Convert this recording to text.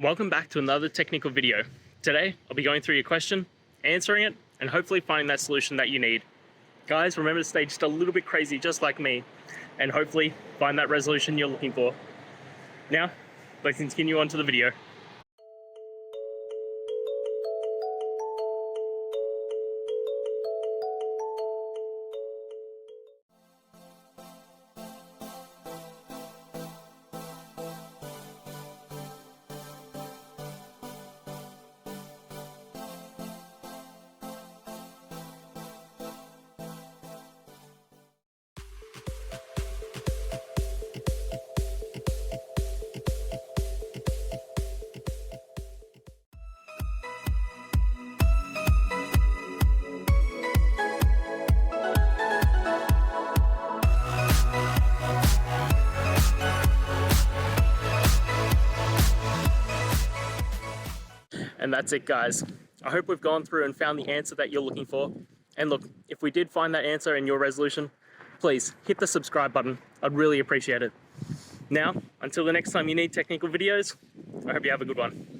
Welcome back to another technical video. Today, I'll be going through your question, answering it, and hopefully finding that solution that you need. Guys, remember to stay just a little bit crazy, just like me, and hopefully find that resolution you're looking for. Now, let's continue on to the video. And that's it, guys. I hope we've gone through and found the answer that you're looking for. And look, if we did find that answer in your resolution, please hit the subscribe button. I'd really appreciate it. Now, until the next time you need technical videos, I hope you have a good one.